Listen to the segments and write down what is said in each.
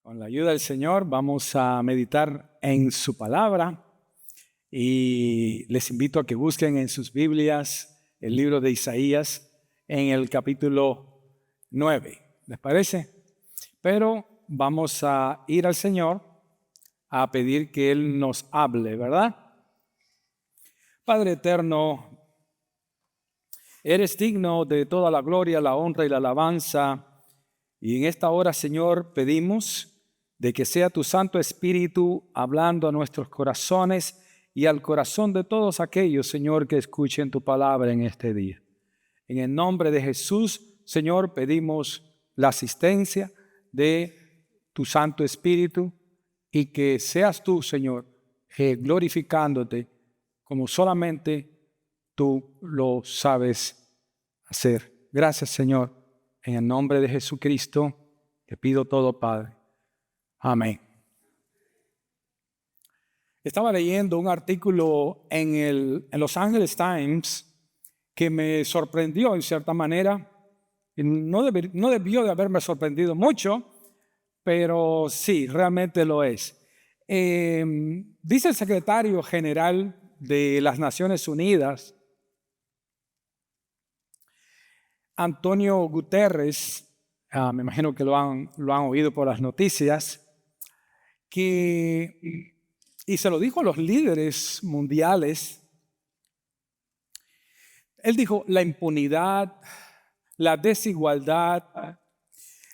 Con la ayuda del Señor vamos a meditar en su palabra y les invito a que busquen en sus Biblias el libro de Isaías en el capítulo 9. ¿Les parece? Pero vamos a ir al Señor a pedir que Él nos hable, ¿verdad? Padre eterno, eres digno de toda la gloria, la honra y la alabanza. Y en esta hora, Señor, pedimos de que sea tu Santo Espíritu hablando a nuestros corazones y al corazón de todos aquellos, Señor, que escuchen tu palabra en este día. En el nombre de Jesús, Señor, pedimos la asistencia de tu Santo Espíritu y que seas tú, Señor, glorificándote como solamente tú lo sabes hacer. Gracias, Señor. En el nombre de Jesucristo, te pido todo, Padre. Amén. Estaba leyendo un artículo en Los Angeles Times que me sorprendió en cierta manera. No debió de haberme sorprendido mucho, pero sí, realmente lo es. Dice el secretario general de las Naciones Unidas, Antonio Guterres, me imagino que lo han oído por las noticias, y se lo dijo a los líderes mundiales. Él dijo: la impunidad, la desigualdad,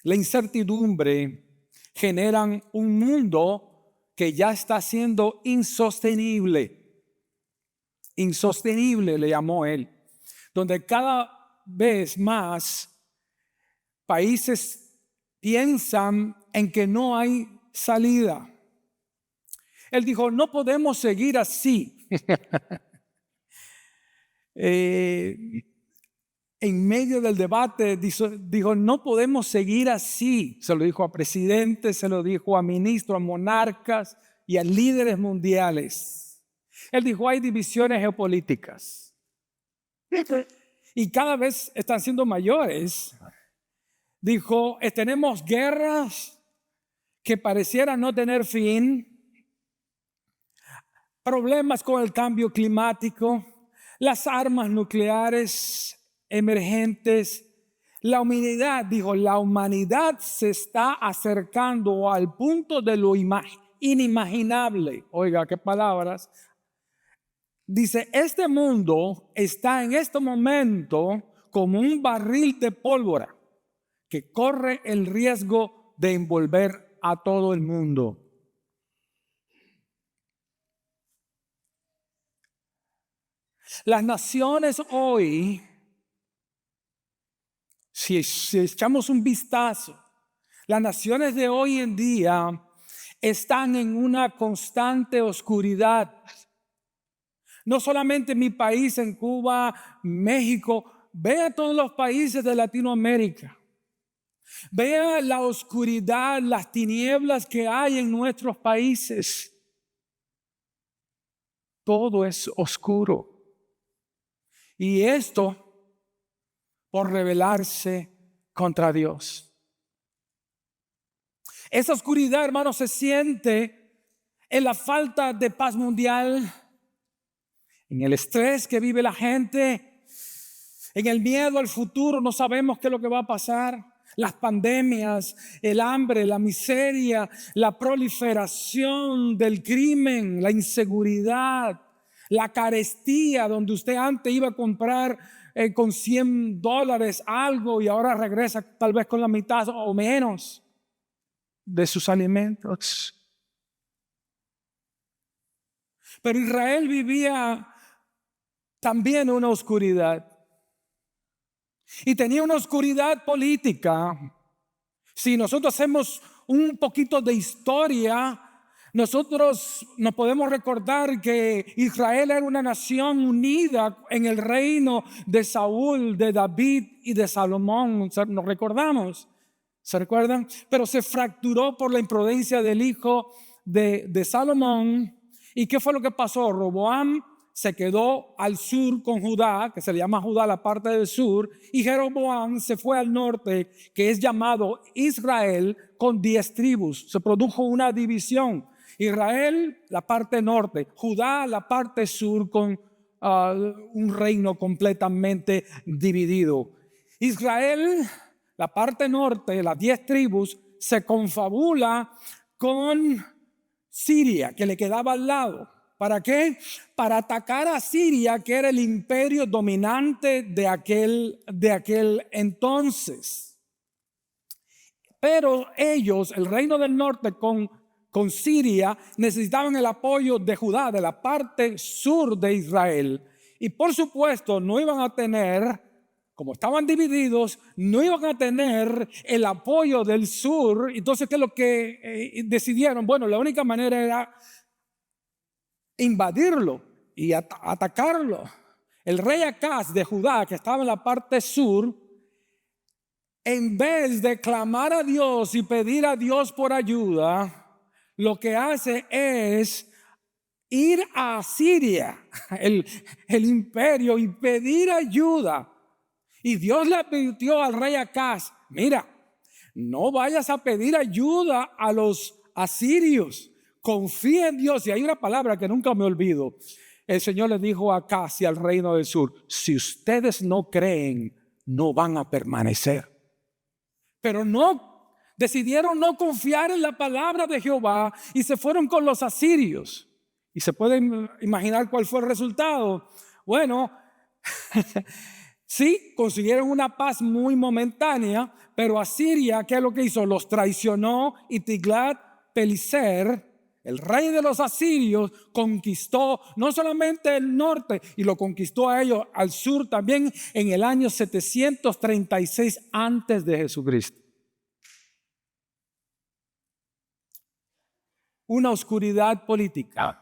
la incertidumbre generan un mundo que ya está siendo insostenible. Insostenible le llamó él, donde cada vez más países piensan en que no hay salida. Él dijo: no podemos seguir así. En medio del debate dijo: no podemos seguir así. Se lo dijo a presidentes, se lo dijo a ministros, a monarcas y a líderes mundiales. Él dijo: hay divisiones geopolíticas y cada vez están siendo mayores. Dijo: tenemos guerras que parecieran no tener fin, problemas con el cambio climático, las armas nucleares emergentes. La humanidad se está acercando al punto de lo inimaginable. Oiga, qué palabras. Dice: este mundo está en este momento como un barril de pólvora que corre el riesgo de envolver a todo el mundo. Las naciones hoy, si echamos un vistazo, las naciones de hoy en día están en una constante oscuridad. No solamente mi país, en Cuba, México, vea todos los países de Latinoamérica. Vea la oscuridad, las tinieblas que hay en nuestros países. Todo es oscuro. Y esto por rebelarse contra Dios. Esa oscuridad, hermanos, se siente en la falta de paz mundial, en el estrés que vive la gente, en el miedo al futuro. No sabemos qué es lo que va a pasar. Las pandemias, el hambre, la miseria, la proliferación del crimen, la inseguridad, la carestía, donde usted antes iba a comprar con $100 algo y ahora regresa tal vez con la mitad o menos de sus alimentos. Pero Israel vivía también una oscuridad. Y tenía una oscuridad política. Si nosotros hacemos un poquito de historia, nosotros nos podemos recordar que Israel era una nación unida en el reino de Saúl, de David y de Salomón. ¿Nos recordamos? ¿Se recuerdan? Pero se fracturó por la imprudencia del hijo de Salomón. ¿Y qué fue lo que pasó? Roboam se quedó al sur con Judá, que se le llama Judá la parte del sur, y Jeroboam se fue al norte, que es llamado Israel, con 10 tribus. Se produjo una división. Israel, la parte norte, Judá, la parte sur, con un reino completamente dividido. Israel, la parte norte, las 10 tribus, se confabula con Siria, que le quedaba al lado. ¿Para qué? Para atacar a Siria, que era el imperio dominante de aquel entonces. Pero ellos, el reino del norte con Siria, necesitaban el apoyo de Judá, de la parte sur de Israel. Y por supuesto no iban a tener, como estaban divididos, no iban a tener el apoyo del sur. Entonces, ¿qué es lo que decidieron? Bueno, la única manera era invadirlo y atacarlo. El rey Acaz de Judá, que estaba en la parte sur, en vez de clamar a Dios y pedir a Dios por ayuda, lo que hace es ir a Siria, el imperio, y pedir ayuda. Y Dios le advirtió al rey Acaz: mira, no vayas a pedir ayuda a los asirios, confía en Dios. Y hay una palabra que nunca me olvido. El Señor le dijo a Acaz y al reino del sur: si ustedes no creen, no van a permanecer. Pero no, decidieron no confiar en la palabra de Jehová y se fueron con los asirios. Y se pueden imaginar cuál fue el resultado. Bueno, sí, consiguieron una paz muy momentánea, pero Asiria, ¿qué es lo que hizo? Los traicionó, y Tiglat-Pileser, el rey de los asirios, conquistó no solamente el norte, y lo conquistó a ellos al sur también en el año 736 antes de Jesucristo. Una oscuridad política,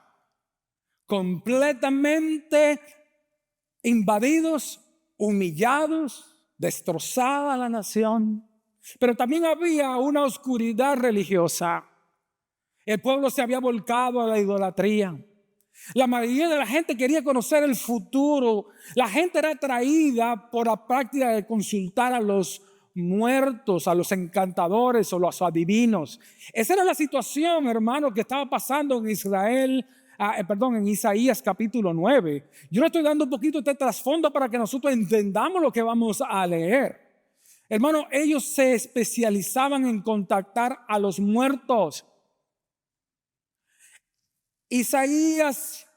completamente invadidos, humillados, destrozada la nación. Pero también había una oscuridad religiosa. El pueblo se había volcado a la idolatría. La mayoría de la gente quería conocer el futuro. La gente era atraída por la práctica de consultar a los muertos, a los encantadores o los adivinos. Esa era la situación, hermano, que estaba pasando en Israel. En Isaías capítulo 9. Yo le estoy dando un poquito de trasfondo para que nosotros entendamos lo que vamos a leer. Hermano, ellos se especializaban en contactar a los muertos. Isaías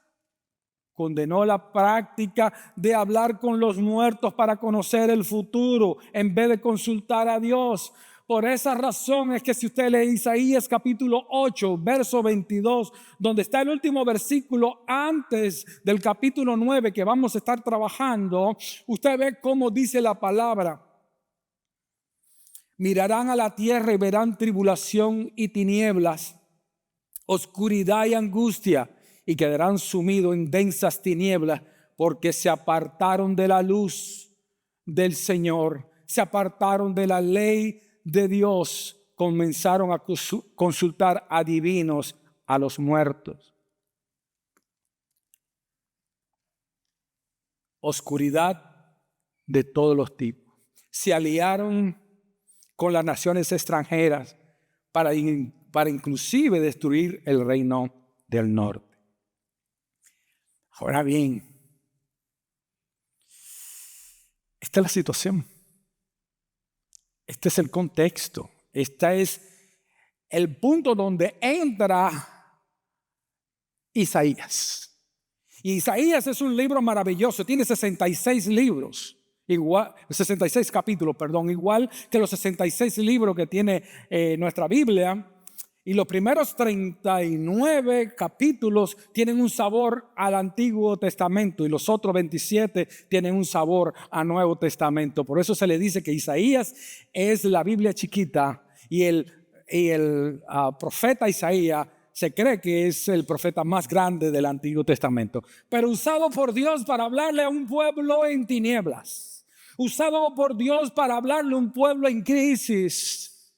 condenó la práctica de hablar con los muertos para conocer el futuro en vez de consultar a Dios. Por esa razón es que si usted lee Isaías capítulo 8, verso 22, donde está el último versículo antes del capítulo 9 que vamos a estar trabajando, usted ve cómo dice la palabra: mirarán a la tierra y verán tribulación y tinieblas, oscuridad y angustia, y quedarán sumidos en densas tinieblas, porque se apartaron de la luz del Señor, se apartaron de la ley de Dios, comenzaron a consultar a adivinos, a los muertos. Oscuridad de todos los tipos. Se aliaron con las naciones extranjeras para inclusive destruir el reino del norte. Ahora bien, esta es la situación. Este es el contexto. Este es el punto donde entra Isaías. Y Isaías es un libro maravilloso. Tiene 66 libros. 66 capítulos, igual que los 66 libros que tiene nuestra Biblia. Y los primeros 39 capítulos tienen un sabor al Antiguo Testamento y los otros 27 tienen un sabor al Nuevo Testamento. Por eso se le dice que Isaías es la Biblia chiquita y el profeta Isaías se cree que es el profeta más grande del Antiguo Testamento, pero usado por Dios para hablarle a un pueblo en tinieblas, usado por Dios para hablarle a un pueblo en crisis.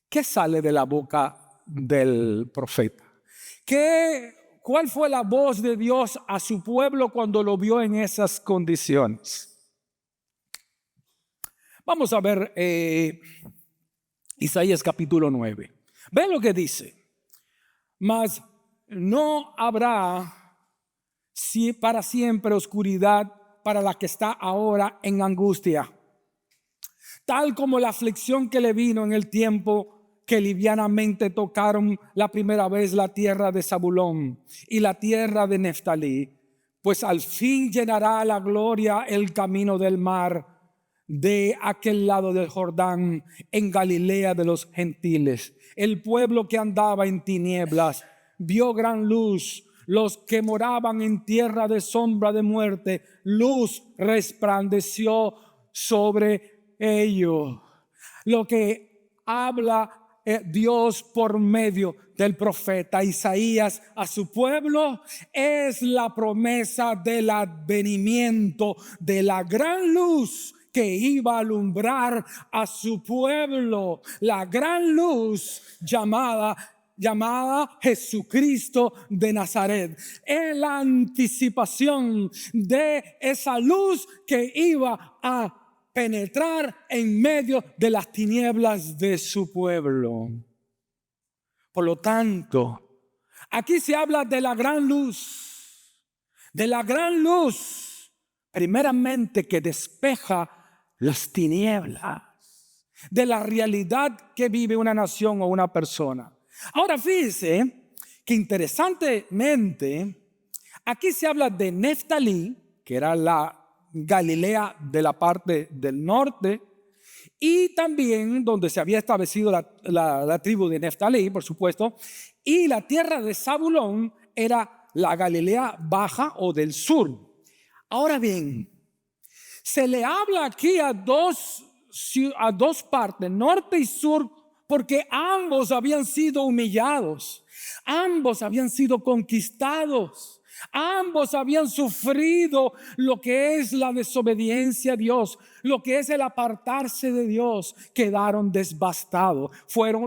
¿Qué sale de la boca del profeta? ¿Cuál fue la voz de Dios a su pueblo cuando lo vio en esas condiciones? Vamos a ver Isaías capítulo 9. Ve lo que dice. Mas no habrá para siempre oscuridad para la que está ahora en angustia, tal como la aflicción que le vino en el tiempo que livianamente tocaron la primera vez la tierra de Zabulón y la tierra de Neftalí, pues al fin llenará la gloria el camino del mar de aquel lado del Jordán, en Galilea de los gentiles. El pueblo que andaba en tinieblas vio gran luz. Los que moraban en tierra de sombra de muerte, luz resplandeció sobre ellos. Lo que habla Dios por medio del profeta Isaías a su pueblo es la promesa del advenimiento de la gran luz que iba a alumbrar a su pueblo, la gran luz llamada Jesucristo de Nazaret. Es la anticipación de esa luz que iba a penetrar en medio de las tinieblas de su pueblo. Por lo tanto, aquí se habla de la gran luz, primeramente que despeja las tinieblas de la realidad que vive una nación o una persona. Ahora fíjese que interesantemente aquí se habla de Neftalí, que era la Galilea de la parte del norte, y también donde se había establecido la tribu de Neftalí, por supuesto, y la tierra de Zabulón era la Galilea baja o del sur. Ahora bien, se le habla aquí a dos partes, norte y sur, porque ambos habían sido humillados, ambos habían sido conquistados, ambos habían sufrido lo que es la desobediencia a Dios, lo que es el apartarse de Dios. Quedaron devastados,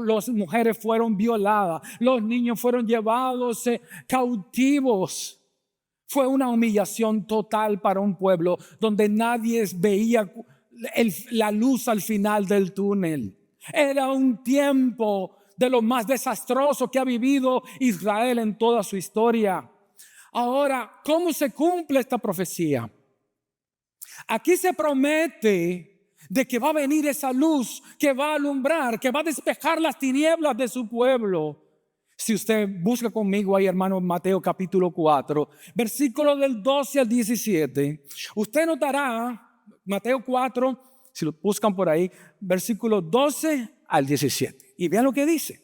las mujeres fueron violadas, los niños fueron llevados cautivos. Fue una humillación total para un pueblo donde nadie veía la luz al final del túnel. Era un tiempo de lo más desastroso que ha vivido Israel en toda su historia. Ahora, ¿cómo se cumple esta profecía? Aquí se promete de que va a venir esa luz que va a alumbrar, que va a despejar las tinieblas de su pueblo. Si usted busca conmigo ahí, hermano, Mateo capítulo 4, versículo del 12 al 17, usted notará, Mateo 4, si lo buscan por ahí, versículo 12 al 17. Y vean lo que dice.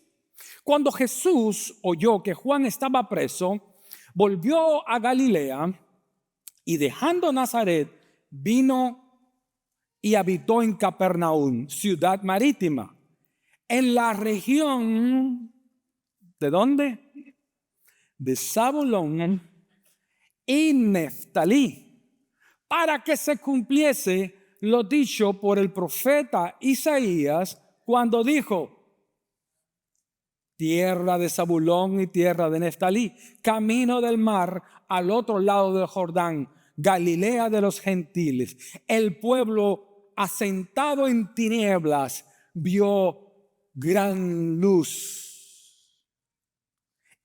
Cuando Jesús oyó que Juan estaba preso, volvió a Galilea y dejando Nazaret, vino y habitó en Capernaum, ciudad marítima, en la región, ¿de dónde? De Zabulón y Neftalí, para que se cumpliese lo dicho por el profeta Isaías cuando dijo: tierra de Zabulón y tierra de Neftalí, camino del mar al otro lado del Jordán, Galilea de los gentiles. El pueblo asentado en tinieblas vio gran luz,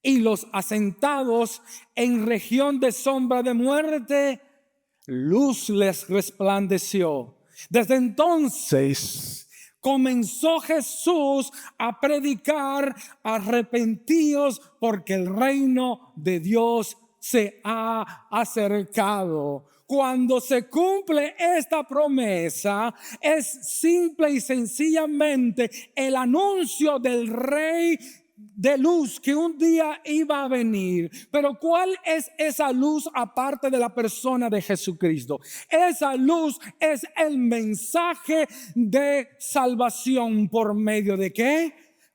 y los asentados en región de sombra de muerte, luz les resplandeció. Desde entonces comenzó Jesús a predicar: arrepentíos porque el reino de Dios se ha acercado. Cuando se cumple esta promesa, es simple y sencillamente el anuncio del Rey de luz que un día iba a venir. Pero ¿cuál es esa luz aparte de la persona de Jesucristo? Esa luz es el mensaje de salvación. ¿Por medio de qué?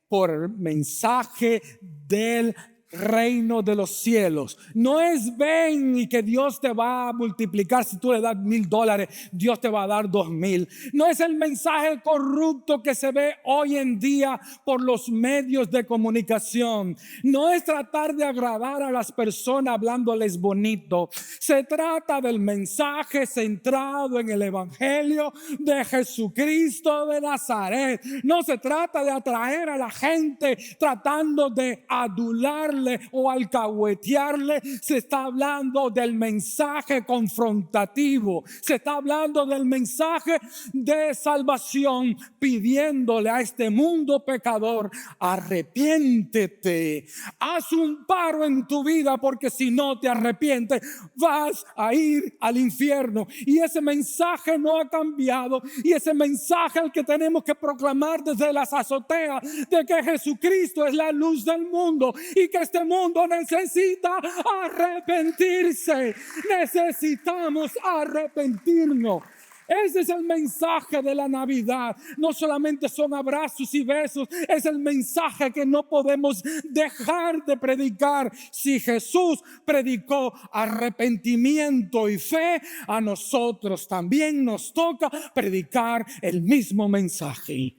Por el mensaje del reino de los cielos. No es ven y que Dios te va a multiplicar. Si tú le das $1,000, Dios te va a dar 2,000. No es el mensaje corrupto que se ve hoy en día por los medios de comunicación. No es tratar de agradar a las personas hablándoles bonito. Se trata del mensaje centrado en el evangelio de Jesucristo de Nazaret. No se trata de atraer a la gente tratando de adularle o alcahuetearle. Se está hablando del mensaje confrontativo. Se está hablando del mensaje de salvación, pidiéndole a este mundo pecador: arrepiéntete, haz un paro en tu vida, porque si no te arrepientes vas a ir al infierno. Y ese mensaje no ha cambiado, y ese mensaje el que tenemos que proclamar desde las azoteas, de que Jesucristo es la luz del mundo y que este mundo necesita arrepentirse. Necesitamos arrepentirnos. Ese es el mensaje de la Navidad. No solamente son abrazos y besos, es el mensaje que no podemos dejar de predicar. Si Jesús predicó arrepentimiento y fe, a nosotros también nos toca predicar el mismo mensaje.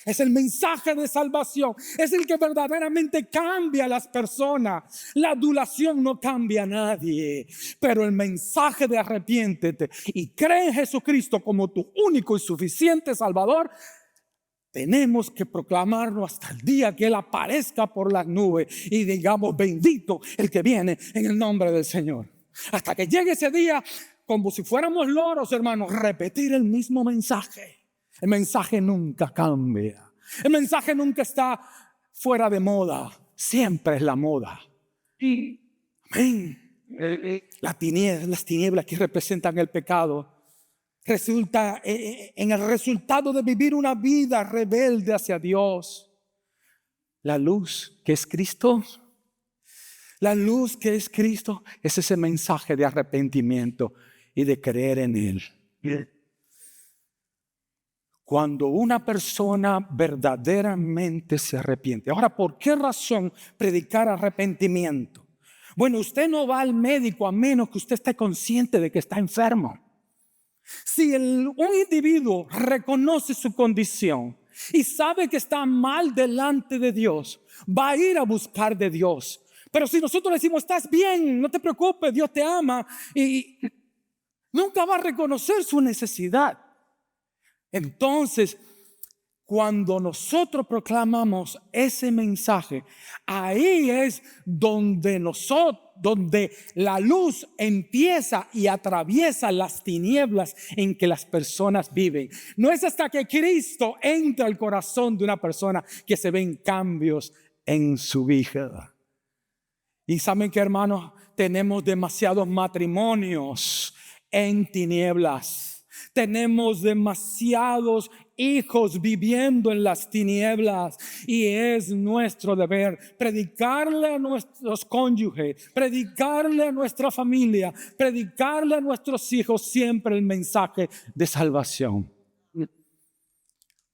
Es el mensaje de salvación. Es el que verdaderamente cambia a las personas. La adulación no cambia a nadie. Pero el mensaje de arrepiéntete y cree en Jesucristo como tu único y suficiente Salvador, tenemos que proclamarlo hasta el día que Él aparezca por las nubes y digamos: bendito el que viene en el nombre del Señor. Hasta que llegue ese día, como si fuéramos loros, hermanos, repetir el mismo mensaje. El mensaje nunca cambia. El mensaje nunca está fuera de moda. Siempre es la moda. Amén. Las tinieblas que representan el pecado resulta en el resultado de vivir una vida rebelde hacia Dios. La luz que es Cristo, la luz que es Cristo, es ese mensaje de arrepentimiento y de creer en Él. Cuando una persona verdaderamente se arrepiente. Ahora, ¿por qué razón predicar arrepentimiento? Bueno, usted no va al médico a menos que usted esté consciente de que está enfermo. Si un individuo reconoce su condición y sabe que está mal delante de Dios, va a ir a buscar de Dios. Pero si nosotros le decimos: estás bien, no te preocupes, Dios te ama, y nunca va a reconocer su necesidad. Entonces, cuando nosotros proclamamos ese mensaje, ahí es donde la luz empieza y atraviesa las tinieblas en que las personas viven. No es hasta que Cristo entra al corazón de una persona que se ven cambios en su vida. Y saben que, hermanos, tenemos demasiados matrimonios en tinieblas. Tenemos demasiados hijos viviendo en las tinieblas, y es nuestro deber predicarle a nuestros cónyuges, predicarle a nuestra familia, predicarle a nuestros hijos siempre el mensaje de salvación.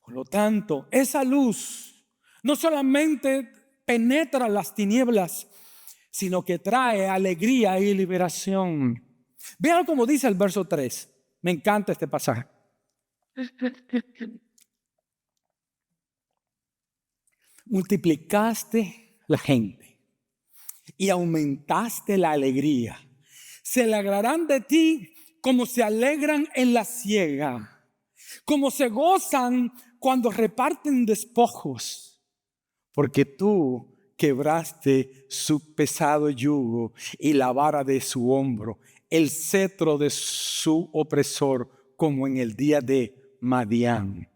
Por lo tanto, esa luz no solamente penetra las tinieblas, sino que trae alegría y liberación. Vean cómo dice el verso 3. Me encanta este pasaje. Multiplicaste la gente y aumentaste la alegría. Se alegrarán de ti como se alegran en la siega, como se gozan cuando reparten despojos, porque tú quebraste su pesado yugo y la vara de su hombro, el cetro de su opresor, como en el día de Madián.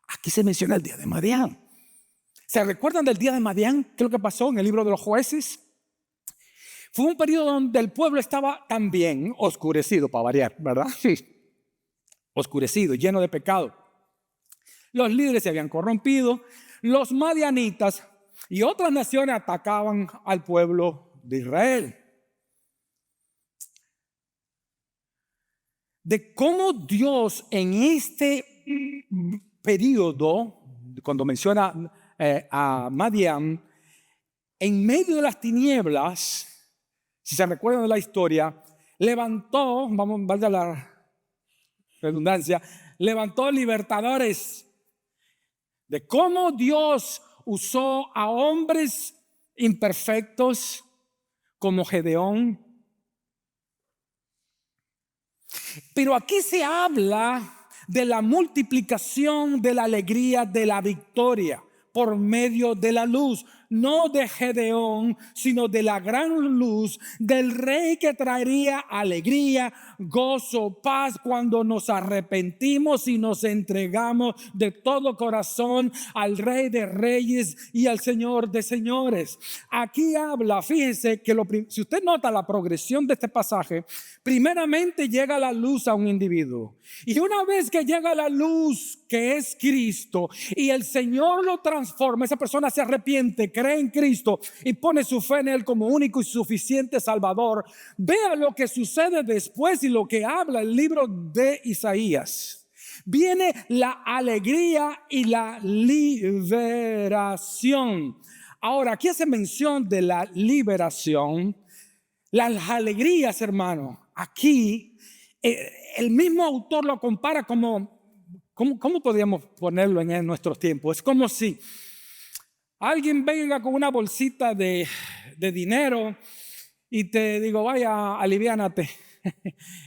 Aquí se menciona el día de Madián. ¿Se recuerdan del día de Madián? ¿Qué es lo que pasó en el libro de los Jueces? Fue un periodo donde el pueblo estaba también oscurecido, para variar, ¿verdad? Sí. Oscurecido, lleno de pecado. Los líderes se habían corrompido. Los madianitas y otras naciones atacaban al pueblo de Israel. De cómo Dios en este periodo, cuando menciona a Madián, en medio de las tinieblas, si se recuerdan de la historia, levantó, valga la redundancia, levantó libertadores de cómo Dios usó a hombres imperfectos como Gedeón. Pero aquí se habla de la multiplicación de la alegría, de la victoria por medio de la luz, no de Gedeón, sino de la gran luz del rey que traería alegría, gozo, paz cuando nos arrepentimos y nos entregamos de todo corazón al Rey de Reyes y al Señor de Señores. Aquí habla, fíjese que si usted nota la progresión de este pasaje, primeramente llega la luz a un individuo, y una vez que llega la luz que es Cristo y el Señor lo transforma, esa persona se arrepiente, cree en Cristo y pone su fe en Él como único y suficiente Salvador. Vea lo que sucede después y lo que habla el libro de Isaías. Viene la alegría y la liberación. Ahora, aquí hace mención de la liberación. Las alegrías, hermano, aquí el mismo autor lo compara como, ¿cómo podríamos ponerlo en nuestros tiempos? Es como si alguien venga con una bolsita de dinero y te digo, vaya, aliviánate.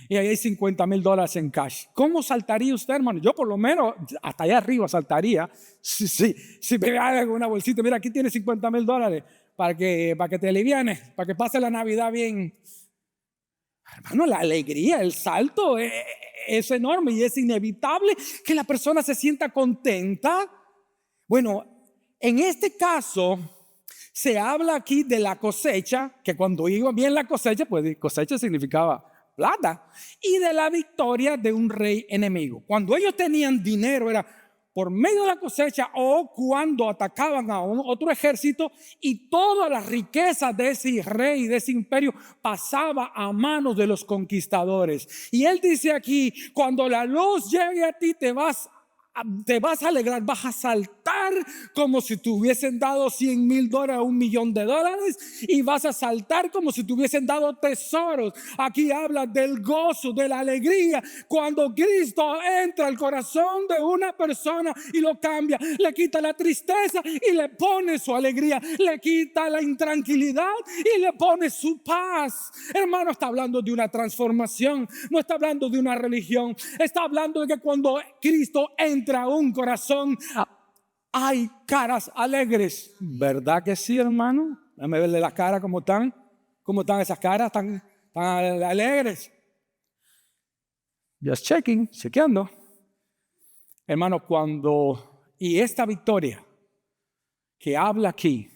Y ahí hay $50,000 en cash. ¿Cómo saltaría usted, hermano? Yo por lo menos hasta allá arriba saltaría. Si me hagan una bolsita, mira, aquí tienes $50,000 para que te alivianes, para que pase la Navidad bien. Hermano, la alegría, el salto es enorme y es inevitable que la persona se sienta contenta. Bueno, en este caso se habla aquí de la cosecha, que cuando iba bien la cosecha, pues cosecha significaba plata, y de la victoria de un rey enemigo. Cuando ellos tenían dinero era por medio de la cosecha o cuando atacaban a otro ejército, y todas las riquezas de ese rey, de ese imperio, pasaba a manos de los conquistadores. Y él dice aquí, cuando la luz llegue a ti, te vas a alegrar, vas a saltar como si te hubiesen dado $100,000, $1,000,000, y vas a saltar como si te hubiesen dado tesoros. Aquí habla del gozo, de la alegría. Cuando Cristo entra al corazón de una persona y lo cambia, le quita la tristeza y le pone su alegría, le quita la intranquilidad y le pone su paz. Hermano, está hablando de una transformación, no está hablando de una religión, está hablando de que cuando Cristo entra a un corazón, hay caras alegres. ¿Verdad que sí, hermano? Déjame verle la cara cómo están esas caras tan alegres. Just checking, chequeando. Hermano, y esta victoria que habla aquí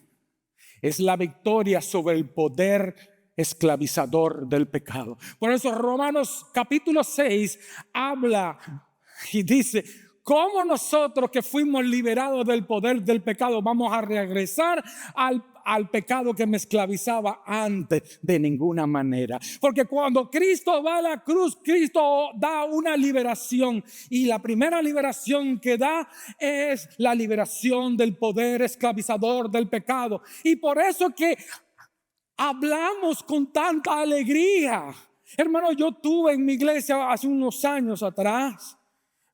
es la victoria sobre el poder esclavizador del pecado. Por eso Romanos capítulo 6 habla y dice, ¿cómo nosotros que fuimos liberados del poder del pecado vamos a regresar al pecado que me esclavizaba antes? De ninguna manera. Porque cuando Cristo va a la cruz, Cristo da una liberación, y la primera liberación que da es la liberación del poder esclavizador del pecado. Y por eso que hablamos con tanta alegría. Hermano, yo tuve en mi iglesia hace unos años atrás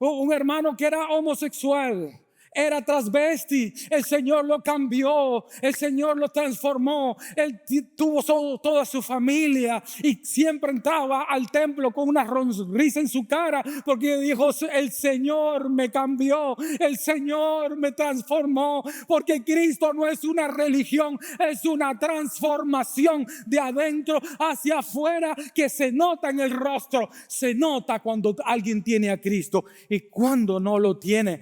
un hermano que era homosexual, era transvesti. El Señor lo cambió, el Señor lo transformó. Él tuvo toda su familia y siempre entraba al templo con una sonrisa en su cara, porque dijo, el Señor me cambió, el Señor me transformó. Porque Cristo no es una religión, es una transformación de adentro hacia afuera que se nota en el rostro. Se nota cuando alguien tiene a Cristo, y cuando no lo tiene,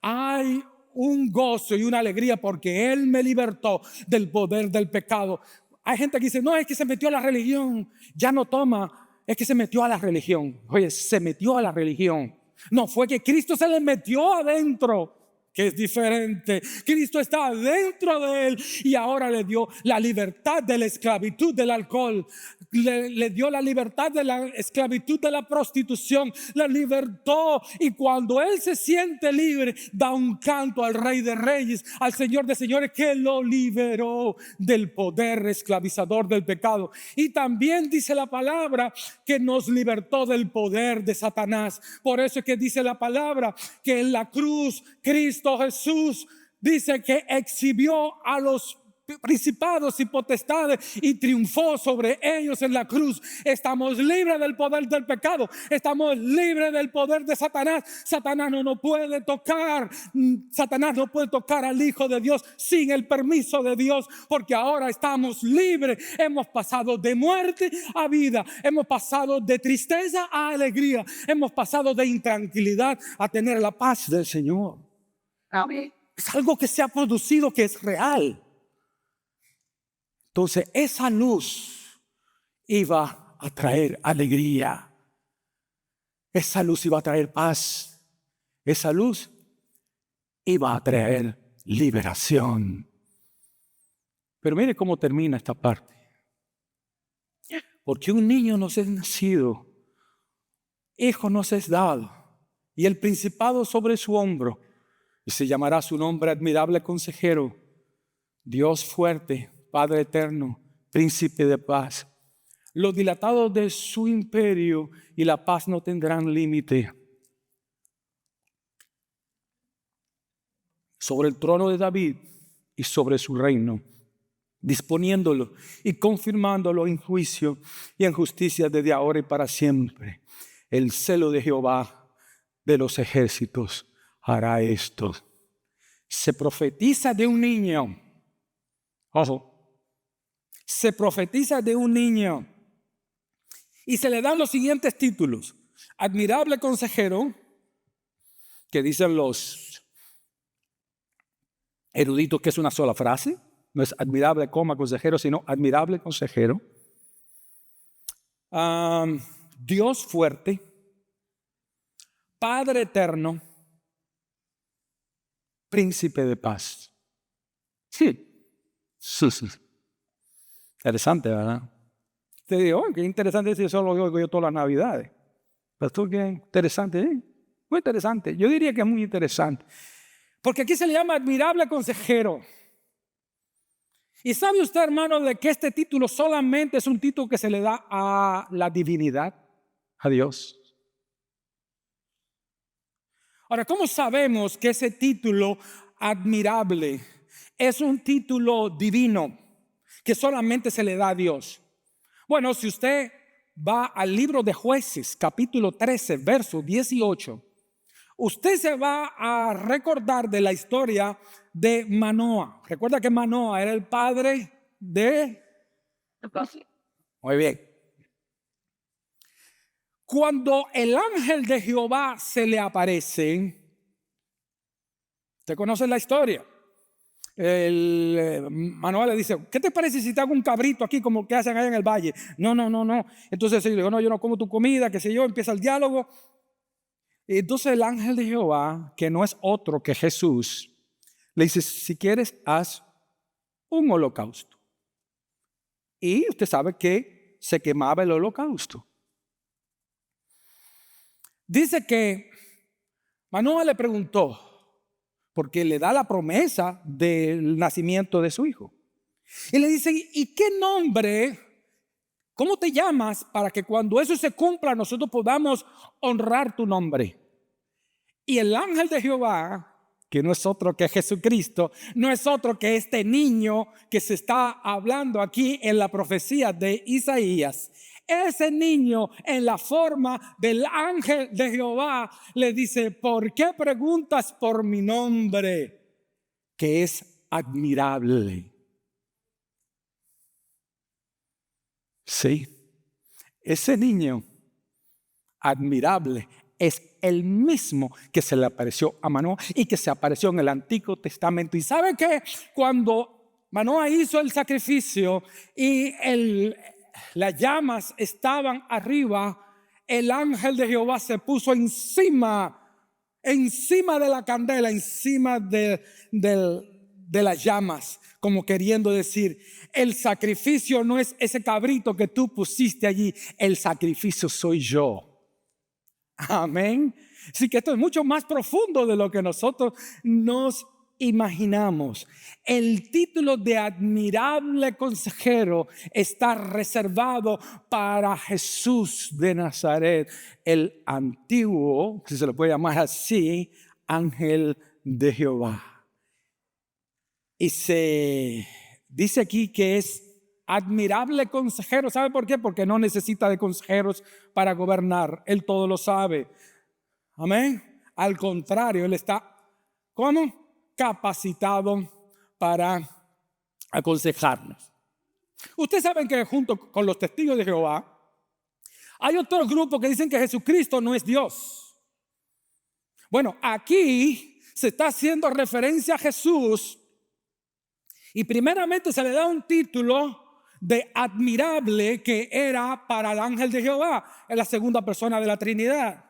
hay un gozo y una alegría porque Él me libertó del poder del pecado. Hay gente que dice, no, es que se metió a la religión, ya no toma, es que se metió a la religión. Oye, se metió a la religión. No, fue que Cristo se le metió adentro. que es diferente. Cristo está dentro de él y ahora le dio la libertad de la esclavitud del alcohol. Le dio la libertad de la esclavitud de la prostitución. La libertó, y cuando él se siente libre, da un canto al Rey de Reyes, al Señor de Señores, que lo liberó del poder esclavizador del pecado. Y también dice la palabra que nos libertó del poder de Satanás. Por eso es que dice la palabra que en la cruz Cristo Jesús dice que exhibió a los principados y potestades y triunfó sobre ellos en la cruz. Estamos libres del poder del pecado, estamos libres del poder de Satanás. Satanás no nos puede tocar. Satanás no puede tocar al Hijo de Dios sin el permiso de Dios, porque ahora estamos libres. Hemos pasado de muerte a vida, hemos pasado de tristeza a alegría, hemos pasado de intranquilidad a tener la paz del Señor. Amén. Es algo que se ha producido, que es real. Entonces esa luz iba a traer alegría. Esa luz iba a traer paz. Esa luz iba a traer liberación. Pero mire cómo termina esta parte. Porque un niño nos es nacido, hijo nos es dado, y el principado sobre su hombro, y se llamará su nombre admirable consejero, Dios fuerte, Padre eterno, príncipe de paz. Los dilatados de su imperio y la paz no tendrán límite. Sobre el trono de David y sobre su reino, disponiéndolo y confirmándolo en juicio y en justicia desde ahora y para siempre. El celo de Jehová de los ejércitos hará esto. Se profetiza de un niño. Ojo. Se profetiza de un niño y se le dan los siguientes títulos: admirable consejero, que dicen los eruditos que es una sola frase, no es admirable consejero, sino admirable consejero. Dios fuerte, Padre eterno, príncipe de paz. Sí. Interesante, ¿verdad? Te digo, qué interesante, si eso lo oigo yo todas las navidades. Pastor, qué interesante, ¿eh? Muy interesante. Yo diría que es muy interesante. Porque aquí se le llama admirable consejero. Y sabe usted, hermano, de que este título solamente es un título que se le da a la divinidad, a Dios. Ahora, ¿cómo sabemos que ese título admirable es un título divino que solamente se le da a Dios? Bueno, si usted va al libro de Jueces, capítulo 13, verso 18, usted se va a recordar de la historia de Manoa. Recuerda que Manoa era el padre de... Muy bien. Cuando el ángel de Jehová se le aparece, ¿usted conoce la historia? Manoa le dice: ¿qué te parece si te hago un cabrito aquí como que hacen allá en el valle? No. Entonces él dijo: no, yo no como tu comida, qué sé yo. Empieza el diálogo. Y entonces el ángel de Jehová, que no es otro que Jesús, le dice: si quieres, haz un holocausto. Y usted sabe que se quemaba el holocausto. Dice que Manoa le preguntó, porque le da la promesa del nacimiento de su hijo. Y le dice: ¿y qué nombre? ¿Cómo te llamas? Para que cuando eso se cumpla nosotros podamos honrar tu nombre. Y el ángel de Jehová, que no es otro que Jesucristo, no es otro que este niño que se está hablando aquí en la profecía de Isaías. Ese niño, en la forma del ángel de Jehová, le dice: ¿por qué preguntas por mi nombre, que es admirable? Sí, ese niño admirable es el mismo que se le apareció a Manoa y que se apareció en el Antiguo Testamento. ¿Y sabe qué? Cuando Manoa hizo el sacrificio y las llamas estaban arriba, el ángel de Jehová se puso encima encima de la candela, encima de las llamas, como queriendo decir, el sacrificio no es ese cabrito que tú pusiste allí, el sacrificio soy yo. Amén. Así que esto es mucho más profundo de lo que nosotros nos imaginamos. El título de admirable consejero está reservado para Jesús de Nazaret, el antiguo, si se lo puede llamar así, ángel de Jehová. Y se dice aquí que es admirable consejero. ¿Sabe por qué? Porque no necesita de consejeros para gobernar. Él todo lo sabe. Amén. Al contrario, él está, ¿cómo? Capacitado para aconsejarnos. Ustedes saben que junto con los testigos de Jehová hay otro grupo que dicen que Jesucristo no es Dios. Bueno, aquí se está haciendo referencia a Jesús y primeramente se le da un título de admirable que era para el ángel de Jehová, en la segunda persona de la Trinidad.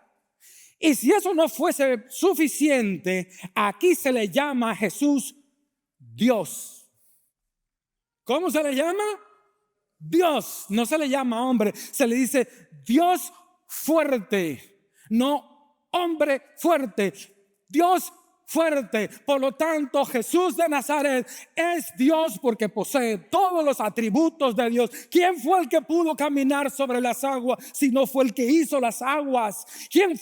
Y si eso no fuese suficiente, aquí se le llama a Jesús Dios. ¿Cómo se le llama? Dios. No se le llama hombre, se le dice Dios fuerte, no hombre fuerte, Dios fuerte. Por lo tanto, Jesús de Nazaret es Dios porque posee todos los atributos de Dios. ¿Quién fue el que pudo caminar sobre las aguas si no fue el que hizo las aguas? ¿Quién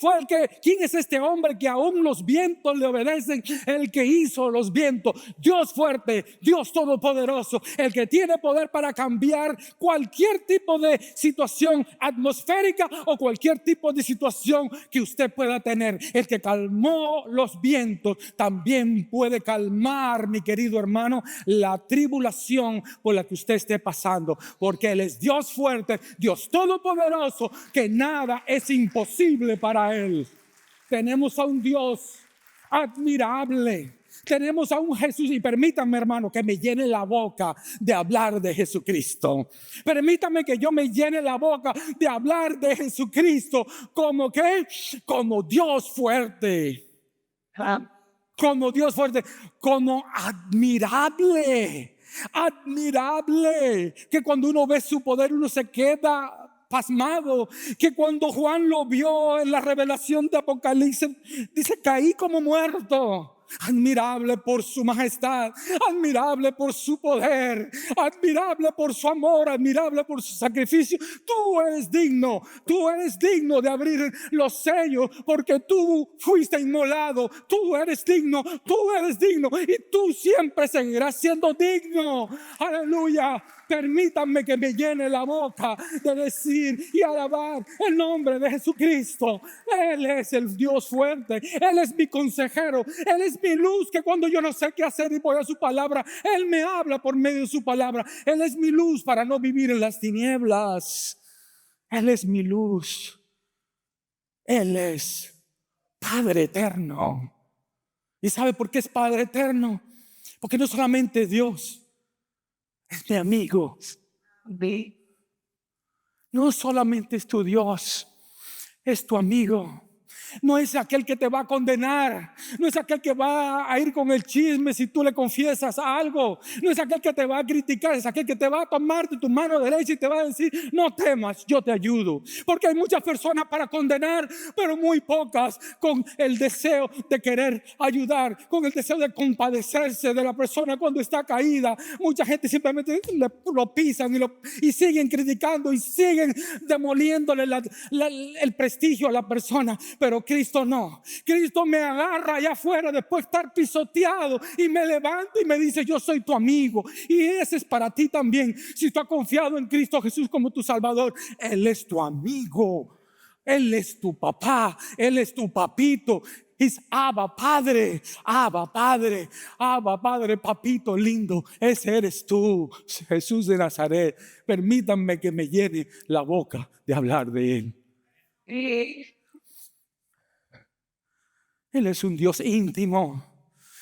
es este hombre que aún los vientos le obedecen? El que hizo los vientos. Dios fuerte, Dios todopoderoso, el que tiene poder para cambiar cualquier tipo de situación atmosférica o cualquier tipo de situación que usted pueda tener. El que calmó los vientos también puede calmar, mi querido hermano, la tribulación por la que usted esté pasando, porque Él es Dios fuerte, Dios todopoderoso, que nada es imposible para Él. Tenemos a un Dios admirable, tenemos a un Jesús, y permítanme, hermano, que me llene la boca de hablar de Jesucristo. Permítame que yo me llene la boca de hablar de Jesucristo como que, como Dios fuerte. Como Dios fuerte, como admirable, admirable, que cuando uno ve su poder uno se queda pasmado, que cuando Juan lo vio en la revelación de Apocalipsis, dice, caí como muerto. Admirable por su majestad, admirable por su poder, admirable por su amor, admirable por su sacrificio. Tú eres digno de abrir los sellos, porque tú fuiste inmolado. Tú eres digno y tú siempre seguirás siendo digno. Aleluya. Permítanme que me llene la boca de decir y alabar el nombre de Jesucristo. Él es el Dios fuerte, Él es mi consejero, Él es mi luz, que cuando yo no sé qué hacer y voy a su palabra, Él me habla por medio de su palabra. Él es mi luz para no vivir en las tinieblas. Él es mi luz. Él es Padre eterno. ¿Y sabe por qué es Padre eterno? Porque no solamente Dios es mi amigo. No solamente es tu Dios, es tu amigo. No es aquel que te va a condenar, no es aquel que va a ir con el chisme si tú le confiesas algo, no es aquel que te va a criticar, es aquel que te va a tomar de tu mano derecha y te va a decir, no temas, yo te ayudo. Porque hay muchas personas para condenar, pero muy pocas con el deseo de querer ayudar, con el deseo de compadecerse de la persona cuando está caída. Mucha gente simplemente lo pisan y siguen criticando y siguen demoliéndole el prestigio a la persona. Pero Cristo no. Cristo me agarra allá afuera después de estar pisoteado y me levanta y me dice, yo soy tu amigo. Y ese es para ti también. Si tú has confiado en Cristo Jesús como tu Salvador, Él es tu amigo. Él es tu papá. Él es tu papito. Es Abba Padre, Abba Padre, Abba Padre, papito lindo. Ese eres tú, Jesús de Nazaret. Permítanme que me llene la boca de hablar de Él. Él es un Dios íntimo.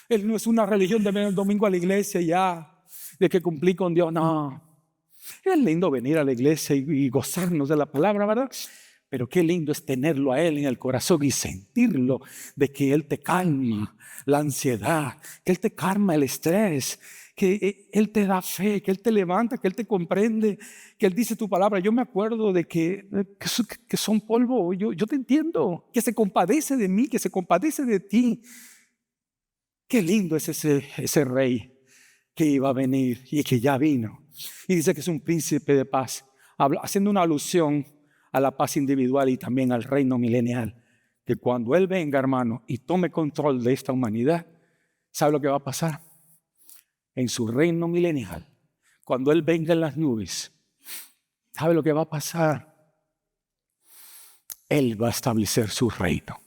Él no es una religión de venir el domingo a la iglesia ya, de que cumplí con Dios. No. Es lindo venir a la iglesia y gozarnos de la palabra, ¿verdad? Pero qué lindo es tenerlo a Él en el corazón y sentirlo, de que Él te calma la ansiedad, que Él te calma el estrés, que Él te da fe, que Él te levanta, que Él te comprende, que Él dice tu palabra. Yo me acuerdo de que son polvo, yo te entiendo, que se compadece de mí, que se compadece de ti. Qué lindo es ese rey que iba a venir y que ya vino. Y dice que es un príncipe de paz, haciendo una alusión a la paz individual y también al reino milenial. Que cuando Él venga, hermano, y tome control de esta humanidad, ¿sabe lo que va a pasar? En su reino milenial, cuando Él venga en las nubes, ¿sabe lo que va a pasar? Él va a establecer su reino.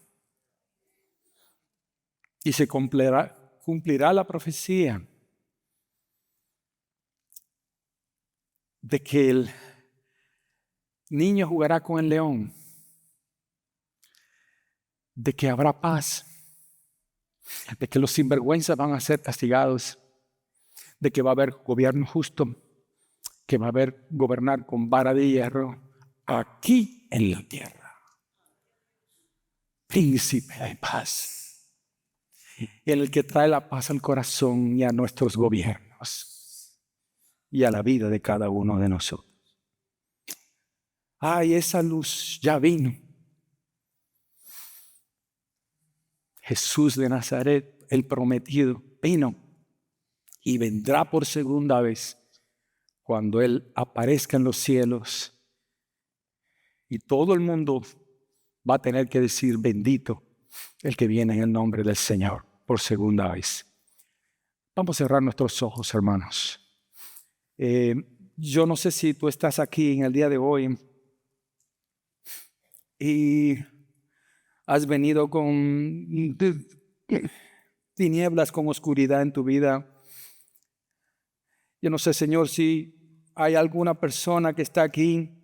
Y se cumplirá la profecía de que el niño jugará con el león, de que habrá paz, de que los sinvergüenzas van a ser castigados, de que va a haber gobierno justo, que va a haber gobernar con vara de hierro aquí en la tierra. Príncipe de paz, y el que trae la paz al corazón y a nuestros gobiernos y a la vida de cada uno de nosotros. Ay, esa luz ya vino. Jesús de Nazaret, el prometido, vino y vendrá por segunda vez cuando Él aparezca en los cielos y todo el mundo va a tener que decir bendito el que viene en el nombre del Señor por segunda vez. Vamos a cerrar nuestros ojos, hermanos. Yo no sé si tú estás aquí en el día de hoy y has venido con tinieblas, con oscuridad en tu vida. Yo no sé, Señor, si hay alguna persona que está aquí